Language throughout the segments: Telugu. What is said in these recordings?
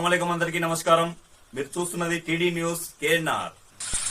అస్సలాముఅలైకుం అందరికీ నమస్కారం. మీరు చూస్తున్నది TD news KNR.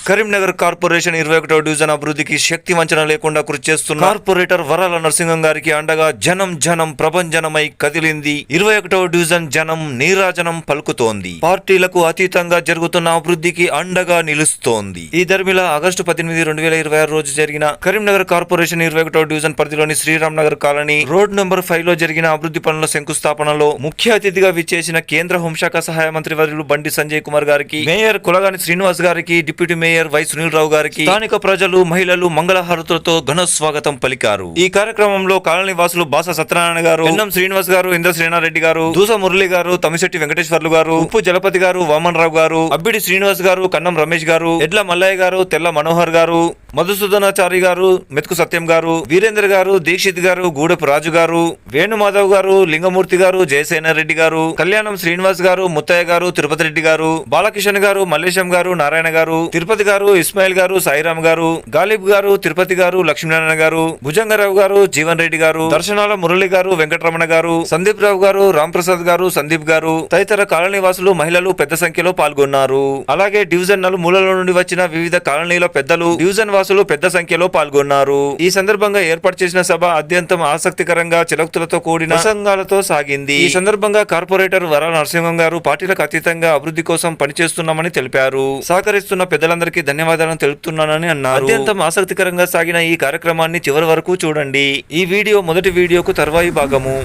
Karimnagar corporation 21వ డివిజన్ అభివృద్ధికి శక్తి వంచన లేకుండా కృషి చేస్తున్న కార్పొరేటర్ వరాల నరసింహం గారికి అండగా జనం ప్రభంజనమై కదిలింది. 21వ డివిజన్ జనం నీరాజనం పలుకుతోంది. పార్టీలకు అతీతంగా జరుగుతున్న అభివృద్ధికి అండగా నిలుస్తోంది. ఈ ధర్మిల ఆగస్టు 18, 2026 రోజు జరిగిన కరీంనగర్ కార్పొరేషన్ 21వ డివిజన్ పరిధిలోని Sriram Nagar colony road number 5లో జరిగిన అభివృద్ధి పనుల శంకుస్థాపనలో ముఖ్య అతిథిగా విచ్చేసిన కేంద్ర హోంశాఖ సహాయ మంత్రి వర్యులు బండి సంజయ్ కుమార్ గారికి, మేయర్ కులగాని శ్రీనివాస్ గారికి, deputy mayor why Sunil Rao గారికి, స్థానిక ప్రజలు, మహిళలు మంగళహారతులతో ఘన స్వాగతం పలికారు. ఈ కార్యక్రమంలో కాలనీ వాసులు బాస సత్యనారాయణ గారు, ఎన్ఎం శ్రీనివాస్ గారు, ఇంద్ర శ్రీనారెడ్డి గారు, దూస మురళి గారు, తమిశెట్టి వెంకటేశ్వర్లు గారు, ఉప్పు జలపతి గారు, వామన్ రావు గారు, అబ్బిడి శ్రీనివాస్ గారు, కన్నం రమేష్ గారు, ఎడ్ల మల్లయ్య గారు, తెల్ల మనోహర్ గారు, మధుసూదనాచారి గారు, మెతుకు సత్యం గారు, వీరేంద్ర గారు, దీక్షిత్ గారు, గూడెపు రాజు గారు, వేణుమాధవ్ గారు, లింగమూర్తి గారు, జయసేనారెడ్డి గారు, కళ్యాణం శ్రీనివాస్ గారు, ముత్తయ్య గారు, తిరుపతి రెడ్డి గారు, బాలకిషన్ గారు, మల్లేశం గారు, నారాయణ గారు, తిరుపతి గారు, ఇస్మాయిల్ గారు, సాయిరామ్ గారు, గాలిబ్ గారు, తిరుపతి గారు, లక్ష్మీనారాయణ గారు, భుజంగరావు గారు, జీవన్ రెడ్డి గారు, దర్శనాల మురళి గారు, వెంకటరమణ గారు, సందీప్ రావు గారు, రామ్ ప్రసాద్ గారు, సందీప్ గారు తదితర కాలనీ వాసులు, మహిళలు పెద్ద సంఖ్యలో పాల్గొన్నారు. అలాగే డివిజన్ నలుమూలల నుండి వచ్చిన వివిధ కాలనీల పెద్దలు, డివిజన్ వాసులు పెద్ద సంఖ్యలో పాల్గొన్నారు. ఈ సందర్భంగా ఏర్పాటు చేసిన సభ అత్యంత ఆసక్తికరంగా చిలక్తులతో కూడిన ప్రసంగాలతో సాగింది. ఈ సందర్భంగా కార్పొరేటర్ వరాల నరసింహం గారు పార్టీలకు అతీతంగా అభివృద్ధి కోసం పనిచేస్తున్నామని తెలిపారు. సహకరిస్తున్న పెద్దలందరికీ ధన్యవాదాలను తెలుపుతున్నానని అన్నారు. అత్యంత ఆసక్తికరంగా సాగిన ఈ కార్యక్రమాన్ని చివరి వరకు చూడండి. ఈ వీడియో మొదటి వీడియోకు తర్వాయి భాగము.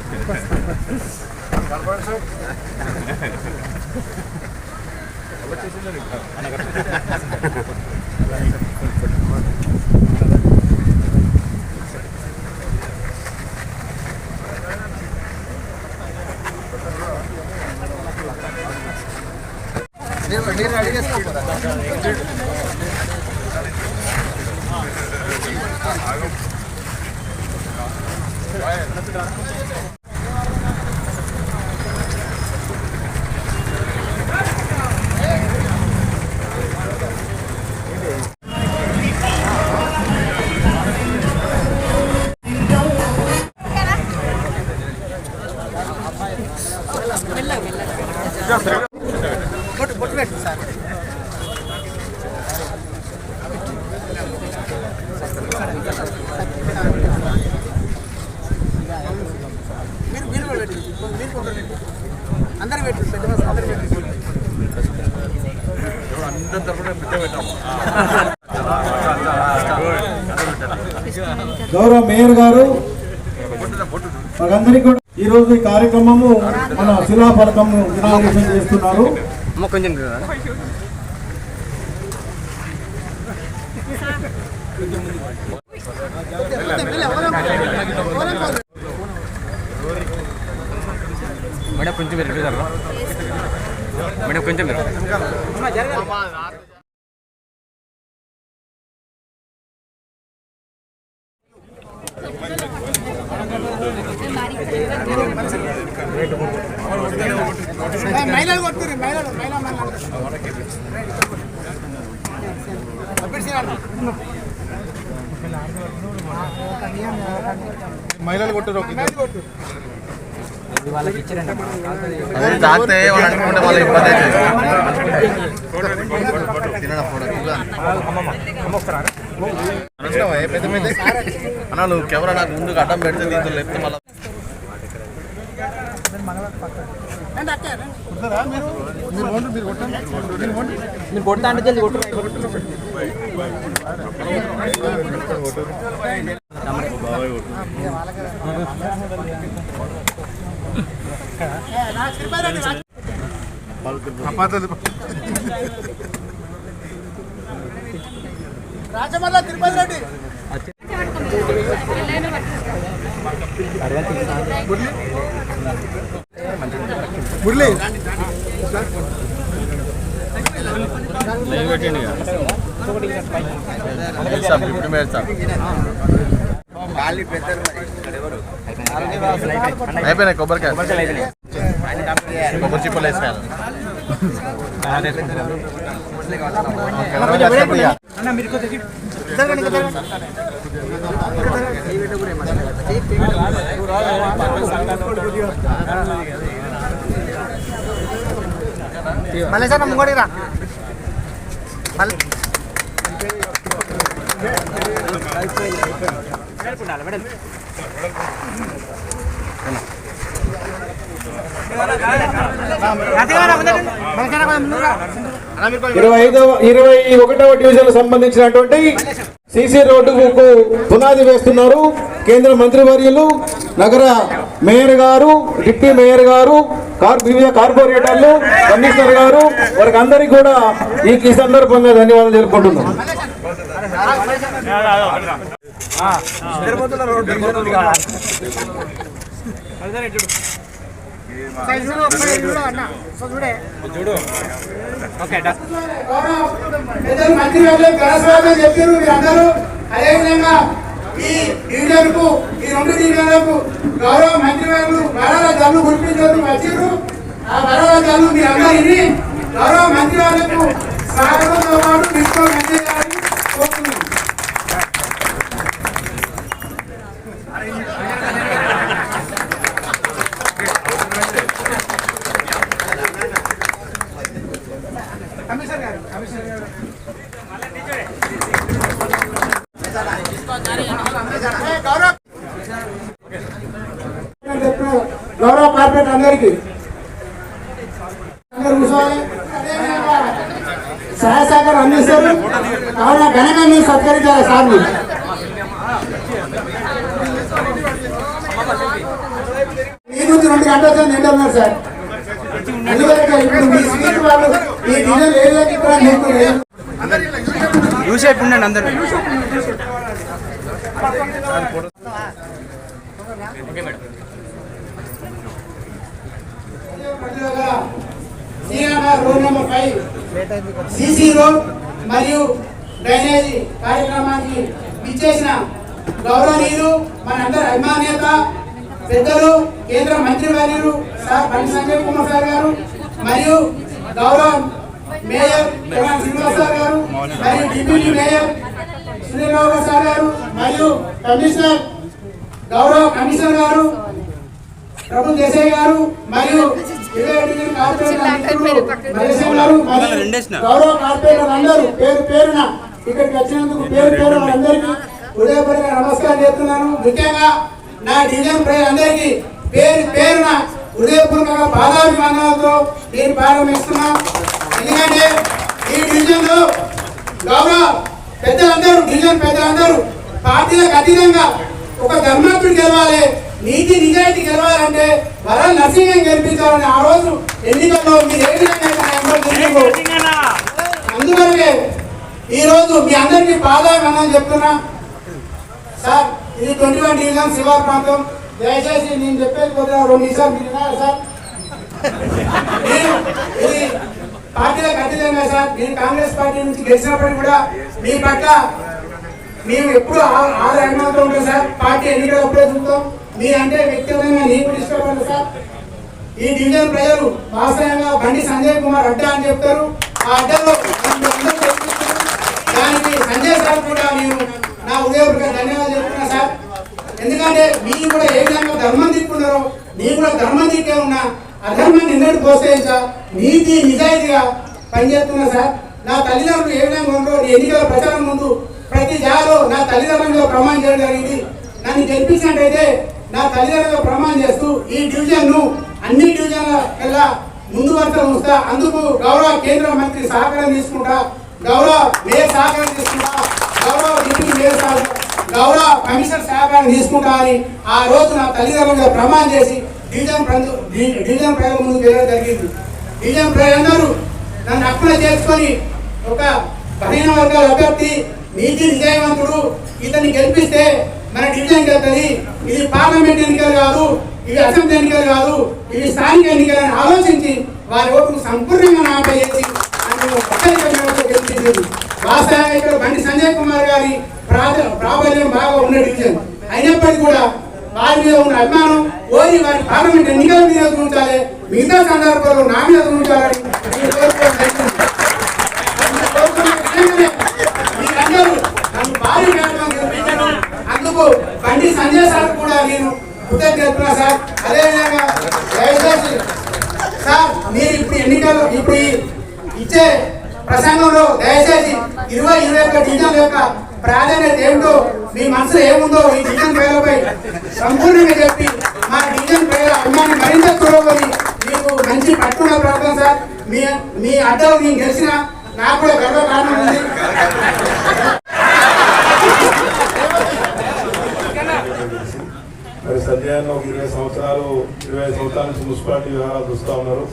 గౌరవ మేయర్ గారు అందరికీ కూడా ఈ రోజు ఈ కార్యక్రమము మన శిలాఫలకం ఇనాగ్రేషన్ చేస్తున్నారు. మేడం కొంచెం మేడం కొంచెం మహిళలు కొడుతున్నారు. వాళ్ళకి ఇచ్చారండి. అన్నా నువ్వు కెమెరా నాకు ముందుకు అడ్డం పెడితే దీంతో లేకపోతే మళ్ళీ మీరు కొడతా అంటే జల్ది కొట్టు. రాజమల్ల తిరుపతి రెడ్డి మురళి అయిపోయినాయి కొబ్బరికాయ కొబ్బరి చిప్పలు వేసుకోవాలి. మళ్ళీ సార్ ముంగడిరా ఇరవై 21వ డివిజన్ సంబంధించినటువంటి సిసి రోడ్డుకు పునాది వేస్తున్నారు కేంద్ర మంత్రివర్యులు, నగర మేయర్ గారు, డిప్యూటీ మేయర్ గారు, వివిధ కార్పొరేటర్లు, కమిషనర్ గారు, వారికి అందరికీ కూడా ఈ సందర్భంగా ధన్యవాదాలు తెలుపుకుంటున్నాం. మంత్రి చెప్పారు మీరు అందరూ. అదేవిధంగా ఈ డివిజన్ కు, ఈ 2 డివిజన్లకు గౌరవ మంత్రి వారు వరాల జల్లు గుర్తించారు వచ్చారు. ఆ వరాల జల్లు మీరు అందరినీ గౌరవ మంత్రి వాళ్లకు స్వాగతంతో పాటు తీసుకోవాలని కోరుతున్నాం. గౌరవ కార్పొరేట్ అందరికీ సహాయ సహకారం అందిస్తారు. కావున ఘనంగా మీరు సత్కరించాలి సార్. మీ గురించి 2 గంటలు నింటున్నారు సార్. ఎందుకంటే ఇప్పుడు మీ స్వీట్ వాళ్ళు ఈ డిజైన్ ఏ విధంగా ఇక్కడ నింపుతున్నారు. యూసేపు ఉండండి అందరూ. రోడ్ నెంబర్ 5 సిసి రోడ్ మరియు డ్రైనేజీ కార్యక్రమానికి విచ్చేసిన గౌరవనీయులు, మనందరి అభిమాన్యత పెద్దలు, కేంద్ర మంత్రి వర్యులు సార్ బండి సంజయ్ కుమార్ సార్ గారు, మరియు గౌరవ మేయర్ తెలంగాణ శ్రీనివాస్ సార్ గారు, మరియు డిప్యూటీ మేయర్ శ్రీరావు సార్ గారు, మరియు కమిషనర్ గౌరవ కమిషనర్ గారు ప్రభు దేశాయ్ గారు, మరియు గౌరవ కార్పొరేటర్ అందరూ పేరు పేరున ఇక్కడికి వచ్చినందుకు పేరు పేరు అందరికీ హృదయపూర్వక నమస్కారం చేస్తున్నాను. ముఖ్యంగా నా డివిజన్ ప్రజలందరికీ పేరు పేరున హృదయపూర్వక పాదాభివందనాలతో నేను ప్రారంభిస్తున్నా. ఎందుకంటే ఈ డివిజన్ లో గౌరవ పెద్దలందరూ, డివిజన్ పెద్దలందరూ పార్టీలకు అతీతంగా ఒక ధర్మాత్ముడు గెలవాలి, నీతి నిజాయితీ గెలవాలంటే వరాల నరసింహం గెలిపించాలని ఆ రోజు ఎన్నికల్లో మీరు ఏ విధంగా అందువల్లే ఈ రోజు మీ అందరికీ పాదాభివందనం చెప్తున్నా సార్. ఇది 21 డివిజన్ శివార్ ప్రాంతం. దయచేసి నేను చెప్పేది కొద్దిగా 2 నిమిషాలు మీరు వినాలి సార్. ఇది పార్టీలకు అతీతంగా సార్. నేను కాంగ్రెస్ పార్టీ నుంచి గెలిచినప్పటికీ కూడా మీ పట్ల మేము ఎప్పుడు ఆదరణతో ఉంటాం సార్. పార్టీ ఎన్నికలు అప్పుడే చూస్తాం. మీరంటే వ్యక్తిగతంగా నీకు ఇష్టపడదు సార్. ఈ డివిజన్ ప్రజలు వాస్తవంగా బండి సంజయ్ కుమార్ అడ్డా అని చెప్తారు. ఆ అడ్డాలో దానికి సంజయ్ సార్ కూడా నేను నా ఉదయపూర్వక ధన్యవాదాలు చెప్తున్నా సార్. ఎందుకంటే మీరు కూడా ఏ విధంగా ధర్మం తీసుకున్నారో మీరు కూడా ధర్మం తీకే ఉన్నా అధర్మాన్ని నిన్నటి ప్రోత్సహించా నీతి నిజాయితీగా పనిచేస్తున్నా సార్. నా తల్లిదండ్రులు ఏ విధంగా ఉన్నారో ఎన్నికల ప్రచారం ముందు ప్రతి జాలో నా తల్లిదండ్రులుగా ప్రమాణం చేయడం జరిగింది. నన్ను గెలిపించినట్టయితే నా తల్లిదండ్రులుగా ప్రమాణం చేస్తూ ఈ డివిజన్ ను అన్ని డివిజన్ల కల్లా ముందు వరుసలో ఉంచుతా. అందుకు గౌరవ కేంద్ర మంత్రి సహకారం తీసుకుంటా, గౌరవ మేయర్ సహకారం తీసుకుంటా, గౌరవ డిప్యూటీ మేయర్ గౌరవ కమిషనర్ సహకారం తీసుకుంటా అని ఆ రోజు నా తల్లిదండ్రులుగా ప్రమాణం చేసి డివిజన్ ప్రజల ముందు వెళ్ళడం జరిగింది. డివిజన్ ప్రజలందరూ నన్ను అప్పున చేసుకొని ఒక బలహీన వర్గాల అభ్యర్థి, నీతి నిజాయవంతుడు, ఇతన్ని గెలిపిస్తే మన డివిజన్ వెళ్తుంది. ఇది పార్లమెంట్ ఎన్నికలు కాదు, ఇవి అసెంబ్లీ ఎన్నికలు కాదు, ఇవి స్థానిక ఎన్నికలని ఆలోచించి వారి ఓటును సంపూర్ణంగా నాపై చేసి గెలిపించింది. వాస్తవంగా ఇక్కడ బండి సంజయ్ కుమార్ గారి ప్రాబల్యం బాగా ఉన్న డివిజన్ అయినప్పటికీ కూడా వారి మీద ఉన్న అభిమానం ఓరి వారి పార్లమెంట్ ఎన్నికల మీద ఉంచాలి, మిగతా సందర్భాల్లో నా మీద ఉంచాలని మీరందరూ నన్ను భారీ అందుకు బండి సంజయ్ సార్ కూడా నేను కృతజ్ఞతలు సార్. అదేవిధంగా దయచేసి సార్ మీరు ఇప్పుడు ఎన్నికలు ఇప్పుడు ఇచ్చే ప్రసంగంలో దయచేసి 20-21 డివిజన్ యొక్క ప్రాధాన్యత ఏమిటో మీ మనసులో ఏముందో ఈ డివిజన్ పేర్లపై సంపూర్ణంగా చెప్పి మా డివిజన్ పేర్ల అభిమాని మరింత చూడబోయి మీకు మంచి పట్టున ప్రార్థన సార్. మీ అడ్డలు నేను గెలిచిన నాకు కూడా గర్వ కారణం ఉంది. మరి సంజయ్ ఒక 20 సంవత్సరాల నుంచి మున్సిపాలిటీ వ్యవహారాలు చూస్తూ ఉన్నారు.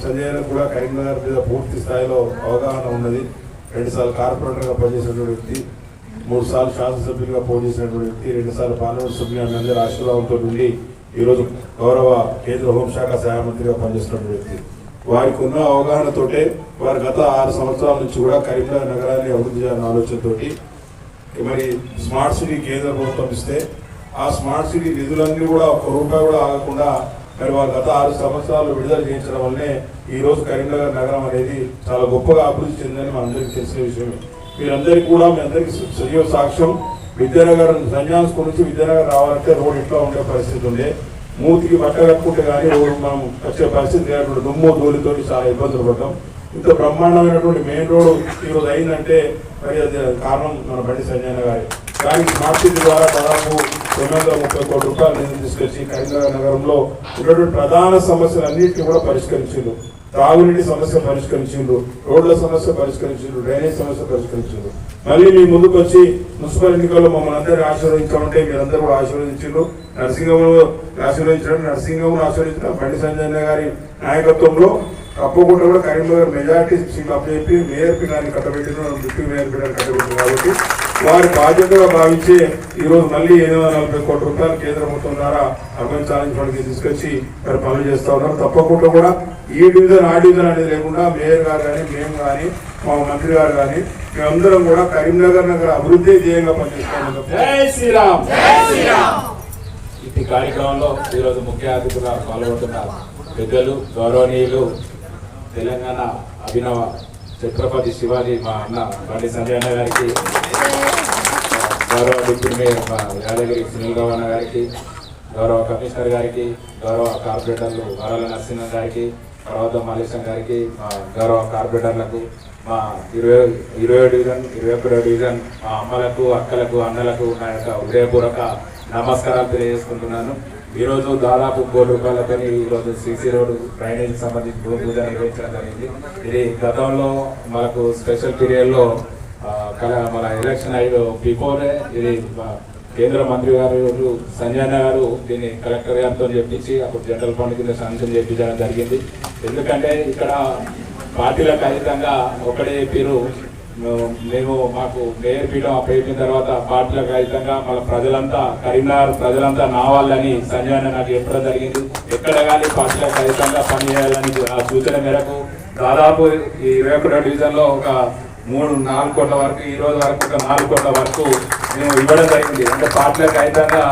సంజయ్ కూడా కరీంనగర్ మీద పూర్తి స్థాయిలో అవగాహన ఉన్నది. 2 సార్లు కార్పొరేటర్గా పనిచేసినటువంటి వ్యక్తి, 3 సార్లు శాసనసభ్యులుగా పోటీ చేసినటువంటి వ్యక్తి, 2 సార్లు పార్లమెంట్ సభ్యులుగా మీ అందరి ఆశీర్వాదంతో ఉండి ఈరోజు గౌరవ కేంద్ర హోంశాఖ సహాయ మంత్రిగా పనిచేస్తున్న వ్యక్తి. వారికి ఉన్న అవగాహనతోటే వారు గత 6 సంవత్సరాల నుంచి కూడా కరీంనగర్ నగరాన్ని అభివృద్ధి చేయాలన్న ఆలోచనతోటి మరి స్మార్ట్ సిటీ కేంద్ర ప్రభుత్వం ఇస్తే ఆ స్మార్ట్ సిటీ నిధులన్నీ కూడా ₹1 కూడా ఆగకుండా మరి వారు గత 6 సంవత్సరాలు విడుదల చేయించడం వల్లనే ఈ రోజు కరీంనగర్ నగరం అనేది చాలా గొప్పగా అభివృద్ధి చెందని మనందరికీ తెలిసిన విషయమే. మీరందరికీ కూడా మీ అందరికీ సజీవ సాక్ష్యం. విద్యానగర్ సంజాన్ స్కూల్ నుంచి విద్యానగర్ రావాలంటే రోడ్ ఇట్లా ఉండే పరిస్థితి ఉండే, మూతికి బట్ట కట్టుకుంటే కానీ రోడ్డు మనం వచ్చే పరిస్థితి లేనటువంటి దుమ్ము ధూళితో చాలా ఇబ్బందులు పడ్డాం. ఇంత బ్రహ్మాండమైనటువంటి మెయిన్ రోడ్డు ఈరోజు అయిందంటే మరి అది కారణం మన బండి సంజయ్ గారి. దానికి స్మార్ట్ సిటీ ద్వారా దాదాపు ₹930 కోట్ల నిధులు తీసుకొచ్చి కరీంనగర్ నగరంలో ఉన్నటువంటి ప్రధాన సమస్యలన్నింటినీ కూడా పరిష్కరించిండ్రు. తాగునీటి సమస్య పరిష్కరించిండ్రు, రోడ్ల సమస్య పరిష్కరించిండ్రు, డ్రైనేజ్ సమస్య పరిష్కరించిండ్రు. మళ్ళీ మీ ముందుకు వచ్చి మున్సిపల్ ఎన్నికల్లో మమ్మల్ని అందరినీ ఆశీర్వదించామంటే మీరందరూ కూడా ఆశీర్వదించిండ్రు. నరసింహంను ఆశీర్వదించడం బండి సంజయ్ గారి నాయకత్వంలో తప్పకుండా కూడా కరీంనగర్ మెజార్టీ సీట్లు అప్పచెప్పి మేయర్ పీఠాన్ని కట్టబెట్టిన డిప్యూటీ మేయర్ పీఠాన్ని కట్టబెట్టింది. కాబట్టి వారి బాధ్యతగా భావించి ఈరోజు మళ్ళీ ₹840 కోట్ల కేంద్ర ప్రభుత్వం ద్వారా అర్బన్ ఛాలెంజ్ ఫండ్కి తీసుకొచ్చి మరి పనులు చేస్తూ ఉన్నారు. తప్పకుండా కూడా ఈ డివిజన్ ఆ డివిజన్ అనేది లేకుండా మేయర్ గారు కానీ మేము కానీ మా మంత్రి గారు కానీ మేమందరం కూడా కరీంనగర్ నగర అభివృద్ధి ధ్యేయంగా పనిచేస్తాం. జై శ్రీరామ్. ఈ కార్యక్రమంలో ఈరోజు ముఖ్య అతిథిగా పాల్గొంటున్న పెద్దలు గౌరవనీయులు తెలంగాణ అభినవ ఛత్రపతి శివాజీ మా అన్న బండి సంజయ్ అన్న గారికి, గౌరవ డిప్యూటీ మేయర్ మా యాదగిరి సునీల్ గౌడ్ అన్న గారికి, గౌరవ కమిషనర్ గారికి, గౌరవ కార్పొరేటర్లు వరాల నరసింహ గారికి, తర్వాత మల్లేశం గారికి, మా గౌరవ కార్పొరేటర్లకు, మా 20 డివిజన్ 21 డివిజన్ మా అమ్మలకు, అక్కలకు, అన్నలకు నా యొక్క హృదయపూర్వక నమస్కారాలు తెలియజేసుకుంటున్నాను. ఈరోజు దాదాపు ₹1 ఈరోజు సిసి రోడ్డు డ్రైనేజ్ సంబంధించి భూమి పూజ నిర్వహించడం జరిగింది. ఇది గతంలో మనకు స్పెషల్ పీరియడ్లో మన ఎలక్షన్ బిఫోరే ఇది కేంద్ర మంత్రి గారు సంజయ్ గారు దీన్ని కలెక్టర్ గారితో చెప్పించి అప్పుడు జనరల్ ఫండ్ కింద శాంక్షన్ చేయించడం జరిగింది. ఎందుకంటే ఇక్కడ పార్టీలకు అతీతంగా ఒకటే చెప్పారు, మేము మాకు మేయర్ పీఠం అప్పయిపోయిన తర్వాత పార్టీలకు అతీతంగా మన ప్రజలంతా కరీంనగర్ ప్రజలంతా నా వాళ్ళని సంజయ్ నాకు చెప్పడం జరిగింది. ఎక్కడ కానీ పార్టీలకు అతీతంగా పనిచేయాలని ఆ సూచన మేరకు దాదాపు ఈ 21 డివిజన్లో ఒక 3-4 కోట్ల వరకు ఈ రోజు వరకు ఒక 4 కోట్ల వరకు మేము ఇవ్వడం జరిగింది. అంటే పార్టీలకు అతీతంగా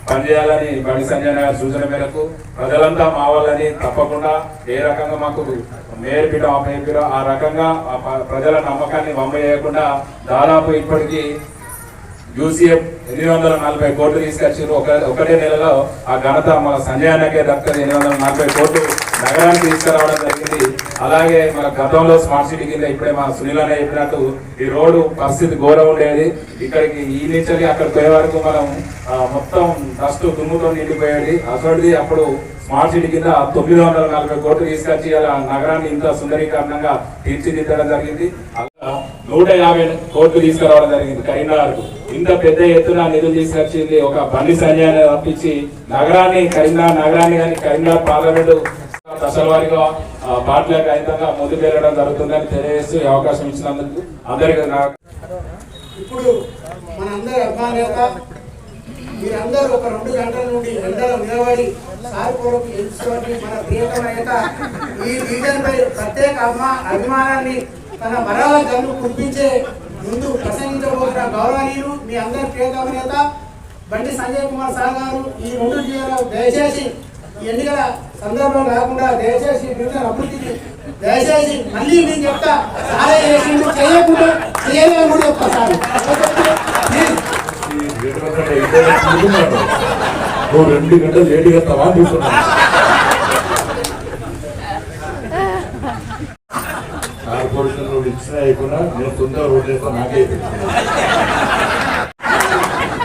పనిచేయాలని బండి సంజయ్ గారి సూచన మేరకు ప్రజలంతా మా వాళ్ళని తప్పకుండా ఏ రకంగా మాకు మేయర్ పీఠం అప్పగించారో ఆ రకంగా ప్రజల నమ్మకాన్ని వమ్మేయకుండా దాదాపు ఇప్పటికీ యూసీఎఫ్ 840 కోట్లు తీసుకొచ్చారు. ఒకటే నెలలో ఆ ఘనత మన సంజయ్ అన్నకే దక్కది. 840 కోట్లు నగరానికి తీసుకురావడం జరిగింది. అలాగే మన గతంలో స్మార్ట్ సిటీ కింద ఇప్పుడే మా సునీల్ అనే చెప్పినట్టు ఈ రోడ్డు పరిస్థితి ఘోరం ఉండేది. ఇక్కడికి ఈ నుంచి అక్కడికి పోయే వరకు మనం మొత్తం డస్ట్ దుమ్ముతో నిండిపోయేది. అసలుది అప్పుడు స్మార్ట్ సిటీ కింద 940 కోట్లు తీసుకొచ్చి అలా నగరాన్ని ఇంత సుందరీకరణంగా తీర్చిదిద్దడం జరిగింది. అలా 150 కోట్లు తీసుకురావడం జరిగింది కరీంనగర్కు. ఇంత పెద్ద ఎత్తున నిధులు తీసుకొచ్చింది ఒక బండి సంజయ్ తప్పించి నగరాన్ని కరీంనగర్ నగరాన్ని కానీ కరీంనగర్ పార్లమెంటు దశల వారిగా పార్టీలకు అతీతంగా ముందుకు వెళ్ళడం జరుగుతుందని తెలియజేస్తూ ఈ అవకాశం ఇచ్చినందుకు అందరికీ ఇప్పుడు మనందరి అభిమానేత మీరందరూ ఒక 2 గంటల నుండి ఎండలో నిలబడి సార్పూర్వకు ఎంచుకొని మన ప్రియతమ నేత ఈ డివిజన్ పై ప్రత్యేక అభిమానాన్ని తన వరాల జన్ను కురిపించే ముందు ప్రసంగించబోతున్న గౌరవనీయులు మీ అందరి ప్రియతమ నేత బండి సంజయ్ కుమార్ సార్ గారు ఈ 2 జిల్లాలో దయచేసి ఎన్నికల సందర్భం కాకుండా దయచేసి డివిజన్ అభివృద్ధికి దయచేసి మళ్ళీ నేను చెప్తా సారే చేసిండు చేయకుండా చేయలేము కూడా చెప్తా సార్. నువ్వు 2 గంటలు లేట్ చేస్తావా చూస్తున్నాను. అయిపోయినా నేను తొందరగా రోడ్డు వేస్తాను నాకే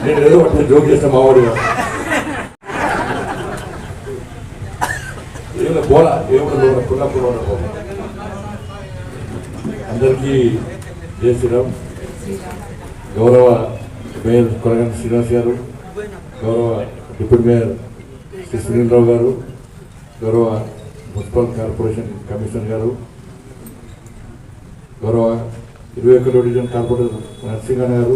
నేను ఏదో ఒకటి జోక్ చేస్తాను మావాడిగా ఏమైనా పోలా ఏమైనా పుల్లప్పుడు అందరికీ జై శ్రీరామ్. గౌరవ మేయర్ కొరగంటి శ్రీనివాస్ గారు, గౌరవ డిప్యూటీ మేయర్ శ్రీ సునీల్ గారు, గౌరవ మున్సిపల్ కార్పొరేషన్ కమిషనర్ గారు, గౌరవ 21వ డివిజన్ కార్పొరేటర్ నరసింహన్ గారు,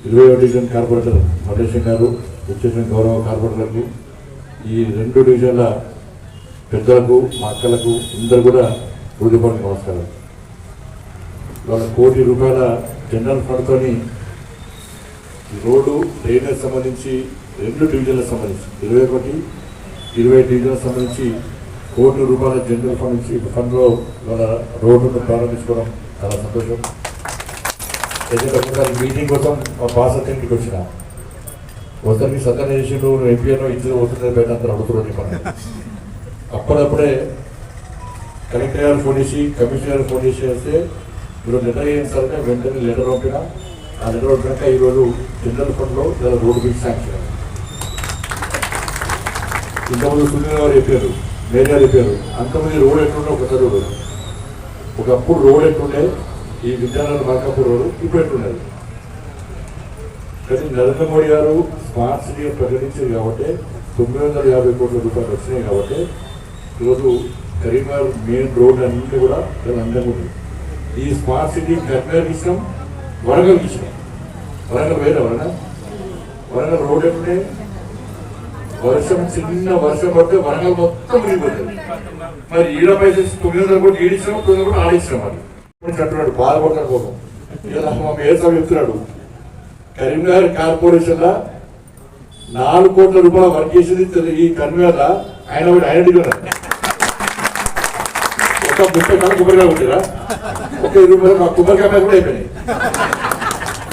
20వ డివిజన్ కార్పొరేటర్ మల్లేశం గారు, వచ్చేసిన గౌరవ కార్పొరేటర్లు, ఈ 2 డివిజన్ల పెద్దలకు, మా అక్కలకు అందరూ కూడా హృదయపూర్వక నమస్కారం. వాళ్ళ ₹1 కోటి జనరల్ ఫండ్తో రోడ్డు డ్రైనేజ్ సంబంధించి 2 డివిజన్లకు సంబంధించి 21, 20 డివిజన్లకు సంబంధించి ₹1 కోటి జనరల్ ఫండ్లో వాళ్ళ రోడ్డును ప్రారంభించుకోవడం చాలా సంతోషం. అయితే ఒకసారి మీటింగ్ కోసం మా పాస్ అటెండ్కి వచ్చిన ఒకసారి సత్యన చేసి నువ్వు ఎంపీలో ఇద్దరు వస్తుంది బయట అంతా అడుగుతున్నాడు పని. అప్పుడప్పుడే కలెక్టర్ గారు ఫోన్ చేసి కమిషనర్ గారు ఫోన్ చేసి వస్తే మీరు లెటర్ చేయించాలంటే వెంటనే లెటర్ పంపిన. ఆ లెటర్ పంపినాక ఈరోజు జనరల్ ఫండ్లో రోడ్డు బిల్ శాంక్షన్. ఇంతకుముందు సునీల్ గారు చెప్పారు, మేయర్ గారు చెప్పారు, అంతమంది రోడ్ ఎట్లుండే ఒకసారి రోడ్డు. ఒకప్పుడు రోడ్ ఎట్లుండే ఈ విద్యానగర్ మల్కాపూర్ రోడ్డు ఇప్పుడు ఎట్లుండేది. కానీ నరేంద్ర మోడీ గారు స్మార్ట్ సిటీ ప్రకటించారు కాబట్టి ₹950 కోట్ల వచ్చినాయి కాబట్టి ఈరోజు కరీంనగర్ మెయిన్ రోడ్ అన్నీ కూడా చాలా అందంగా ఉంది. ఈ స్మార్ట్ సిటీ కరీంనగర్ ఇష్టం, వరంగల్ ఇష్టం. వరంగల్ వేరే వరంగల్ రోడ్ ఎప్పుడే చిన్న వర్షం పడితే వరంగల్ మొత్తం మునిగిపోతుంది. మరి ఈడ పైసలు 900 కోట్లు ఈడిచ్చినాం, 900 కోట్లు ఆడిచ్చినాం. అది అంటున్నాడు బాధపడతాడు కోసం. ఇలా మా మేయర్ సాబ్ చెప్తున్నాడు, కరీంనగర్ కార్పొరేషన్ లా ₹4 కోట్ల వర్క్ చేసింది ఈ కరీంనగర్ ఆయన డిగ్రీ ఒక 30 కాలం కొబ్బరికాయ ఉంటారా, ఒక 20 రూపాయలు మా కొబ్బరికాయ కూడా అయిపోయినాయి.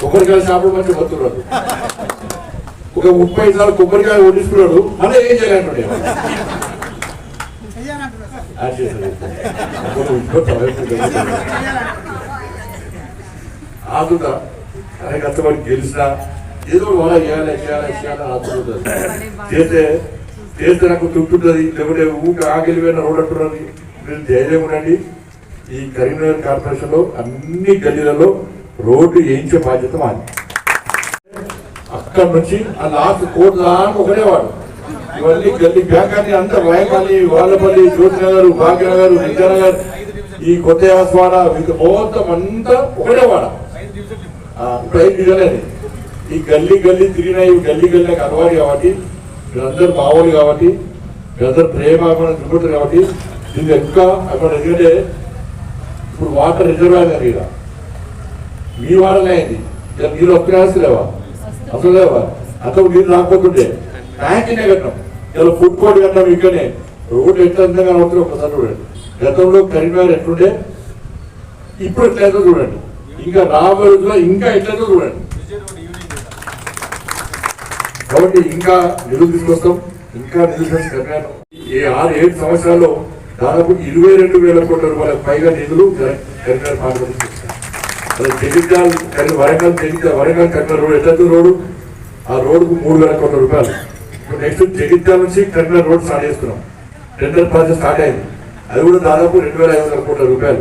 కొబ్బరికాయ షాపులు మంచి వస్తున్నాడు. ఒక 30 సార్లు కొబ్బరికాయ వండించుకున్నాడు, మళ్ళీ ఏం చేయాలంటే ఆదుట అనే కష్టపడి గెలిచినా ఏదో వాళ్ళ చేయాలని ఆదుతుంది. చేస్తే నాకు తుట్టుంటుంది, లేకపోతే ఊరికి ఆగిలిపోయిన రోడ్ అంటున్నది. మీరు ధైర్యం ఉండండి. ఈ కరీంనగర్ కార్పొరేషన్ లో అన్ని గల్లీలలో రోడ్డు వేయించే బాధ్యత మాది. అక్కడి నుంచి ఆ లాస్ట్ కోర్టు దాకా ఒకటే వాడు. ఇవన్నీ గల్లీ బ్యాంక్ అన్ని అంతా రాయపల్లి, వాళ్లపల్లి, జ్యోతినగర్, భాగ్యనగర్, విద్యానగర్, ఈ కొత్త ఆస్వాడ మొత్తం అంతా ఒకటే వాడ. ఇప్పుడు 5 డివిజన్లు. ఈ గల్లీ తిరిగిన ఈ గల్లీ నాకు అలవాటు కాబట్టి మీరందరూ మావోలు కాబట్టి మీరందరూ ప్రేమ తిరుగుతారు కాబట్టి దీన్ని ఎక్కువ అక్కడ. ఎందుకంటే ఇప్పుడు వాటర్ రిజర్వాయర్ కదా ఇక్కడ మీ వాడనే అయింది. ఇలా నీళ్ళు ఒక్క లేవా, అసలు లేవా, అంతకు నీళ్ళు రాకపోతుంటే ట్యాంక్నే కట్టాం. ఇలా ఫుడ్ కోర్ట్ కట్టాం. ఇక్కడనే రోడ్డు ఎట్లా అందంగా అవుతుంది ఒకసారి చూడండి. గతంలో కరీంనగర్ ఎట్లుండే ఇప్పుడు ఎట్లయితే చూడండి, ఇంకా రాబోయే రోజుల్లో ఇంకా ఎట్లయితే చూడండి. కాబట్టి ఇంకా నిధులు తీసుకొస్తాం, ఇంకా నిధులు కరీంనగర్ ఈ 6-7 సంవత్సరాల్లో దాదాపు 22,000 కోట్ల పైగా నిధులు కరీంనగర్ పార్టీ జగిత్యాల వరంగల్ కరీంనగర్ రోడ్ ఎట్లయితే రోడ్డు ఆ రోడ్డుకు ₹3,000 కోట్ల. ఇప్పుడు నెక్స్ట్ జగిత్యాల నుంచి కరీంనగర్ రోడ్ స్టార్ట్ చేస్తున్నాం. టెండర్ ప్రాజెక్ట్ స్టార్ట్ అయింది, అది కూడా దాదాపు ₹2,500 కోట్ల.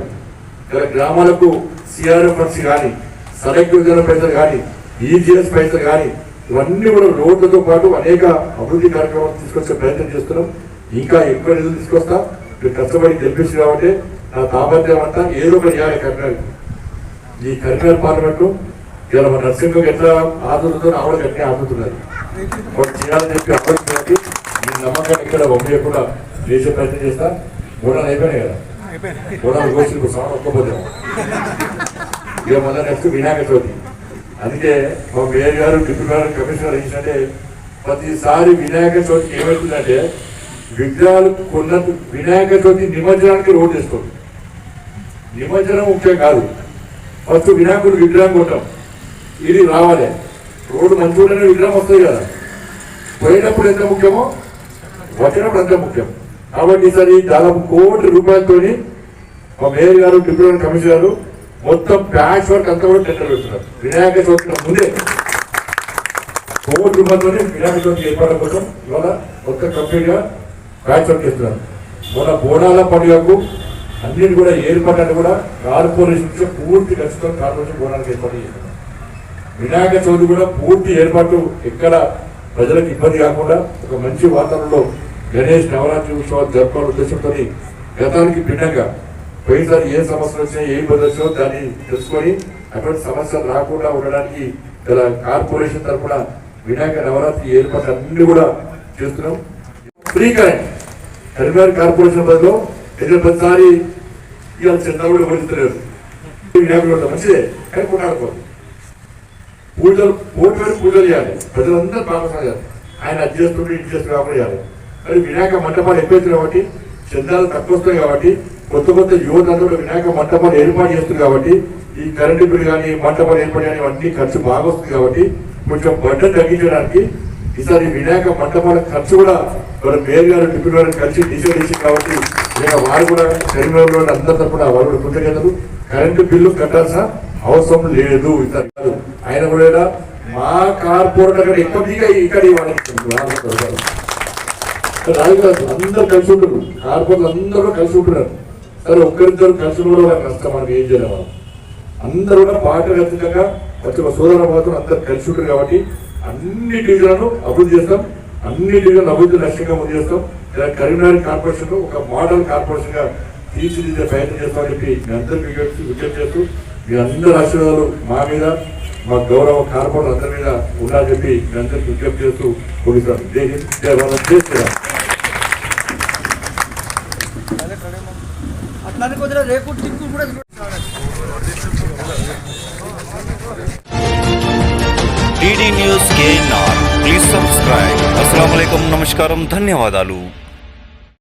ఇలా గ్రామాలకు సిఆర్ఎఫ్ ఫండ్స్ కానీ, సడక్ యోజన పైసలు కానీ, ఈజీఎస్ పైసలు కానీ, ఇవన్నీ కూడా రోడ్లతో పాటు అనేక అభివృద్ధి కార్యక్రమాలు తీసుకొచ్చే ప్రయత్నం చేస్తున్నాం. ఇంకా ఎక్కువ నిధులు తీసుకొస్తా. మీరు కష్టపడి గెలిపించి కాబట్టి నా తాపత్రయం అంతా ఏదో ఒకటి చేయాలి కరీంనగర్. ఈ కరీంనగర్ పార్లమెంట్ ఇలా మన నర్సింహకి ఎట్లా ఆదుతుందో ఆవిడ గట్టిగా ఆదుతున్నారు. ఒకటి చేయాలని చెప్పి ఆలోచించి ఈ నమ్మకాన్ని ఇక్కడ పంపించకుండా చేసే ప్రయత్నం చేస్తా. గోడాలు అయిపోయినాయి కదా, గోడాలు కోసి ఇప్పుడు సౌండ్ ఒక్కపోతే ఇక మళ్ళీ నెక్స్ట్ వినాయక చవితి. అందుకే మా మేయర్ గారు, డిప్యూటీ మేయర్, కమిషనర్ ఏంటంటే ప్రతిసారి వినాయక చవితికి ఏమవుతుందంటే విగ్రహాలు కొన్న వినాయక చవితి నిమజ్జనానికి రోడ్ వేసుకోండి. నిమజ్జనం ముఖ్యం కాదు, ఫస్ట్ వినాయకుడు విగ్రహం కొట్టాం, ఇది రావాలి. రోడ్డు మంచిగానే విగ్రహం వస్తాయి కదా, పోయినప్పుడు ఎంత ముఖ్యమో వచ్చినప్పుడు ఎంత ముఖ్యం. కాబట్టి ఈసారి దాదాపు ₹1 కోటి మా మేయర్ గారు, డిప్యూటీ కమిషనర్ గారు మొత్తం ప్యాచ్ వర్క్ అంతా కూడా టెండర్ పెడుతున్నారు. వినాయక చవితి ముందే కోటి రూపాయలతోనే వినాయక చవితి ఏర్పాటు కోసం ఇవాళ మొత్తం కంప్లీట్ గా ప్యాచ్ వర్క్ చేస్తున్నారు. మన బోనాల పండుగకు అన్నిటి కూడా ఏర్పాటు కూడా కార్పొరేషన్ పూర్తి ఖచ్చితంగా కార్పొరేషన్ బోనాలకు ఏర్పాటు చేస్తున్నారు. వినాయక చవితి కూడా పూర్తి ఏర్పాటు ఎక్కడ ప్రజలకు ఇబ్బంది కాకుండా ఒక మంచి వాతావరణంలో గణేష్ నవరాత్రి ఉత్సవాలు జరుపుకోవాలనే ఉద్దేశంతో గతానికి భిన్నంగా పోయినసారి ఏ సమస్యలు వచ్చినాయి, ఏ ఇబ్బంది వచ్చినాయో దాన్ని తెలుసుకొని అటువంటి సమస్యలు రాకుండా ఉండడానికి ఇలా కార్పొరేషన్ తరఫున వినాయక నవరాత్రి ఏర్పాట్లు అన్ని కూడా చేస్తున్నాం. ఫ్రీ కరెంట్ కరీంనగర్ కార్పొరేషన్ బదులు ఎదురు ప్రతిసారి ఇవాళ చిన్న కూడా భరిస్తలేరు. వినాయకుడు మంచిదే కానీ కొట్టాడుకోదు. పూజలు పూజలు చేయాలి, ప్రజలందరూ భాగస్వామ్యం చేయాలి. ఆయన అది చేస్తుంటే ఇది చేస్తూ కాకుండా చేయాలి. మరి వినాయక మంటపాలు ఎక్కువైతుంది కాబట్టి చందాలు తక్కువ వస్తాయి కాబట్టి కొత్త యువత అందరూ వినాయక మంటపాలు ఏర్పాటు చేస్తుంది కాబట్టి ఈ కరెంటు బిల్లు కానీ మంటపాలు ఏర్పాటు కానీ అన్ని ఖర్చు బాగా వస్తుంది కాబట్టి కొంచెం బడ్జెట్ తగ్గించడానికి ఈసారి వినాయక మంటపాల ఖర్చు కూడా మన మేయర్ గారు డిప్యూటీ గారు కలిసి డిసైడ్ చేసింది కాబట్టి వారు కూడా కరీంనగర్లో అందరి తరఫున వారు కూడా కృతజ్ఞతలు. కరెంటు బిల్లు కట్టాల్సిన అవసరం లేదు. ఇతరు ఆయన కూడా మా కార్పొరేటర్ ఎక్కువ ఇక్కడ అందరూ కలిసి ఉంటున్నారు. కార్పొరేటర్లు అందరూ కలిసి ఉంటున్నారు. సరే ఒక్కరిద్దరు కలిసి కూడా కష్టం, మనకి ఏం చేయలేము. అందరూ కూడా పాఠగతంగా ప్రతి ఒక్క సోదర భాగంతో అందరూ కలిసి ఉంటారు కాబట్టి అన్ని డివిజన్లను అభివృద్ధి చేస్తాం. అన్ని డివిజన్లు అభివృద్ధి లక్ష్యంగా ముందు చేస్తాం. కరీంనగర్ కార్పొరేషన్ ఒక మోడల్ కార్పొరేషన్ గా తీర్చిదిద్దే ప్రయత్నం చేస్తామని చెప్పి మీ అందరికీ విజ్ఞప్తి చేస్తూ మీ అందరి ఆశీర్వాదాలు మా మీద, మా గౌరవ కార్పొరేటర్ అందరి మీద ఉండాలని చెప్పి మీ అందరికీ విజ్ఞప్తి చేస్తూ ముగిస్తాను. TD news KNR. Please subscribe. అస్సలాము అలైకుం, నమస్కారం, ధన్యవాదాలు.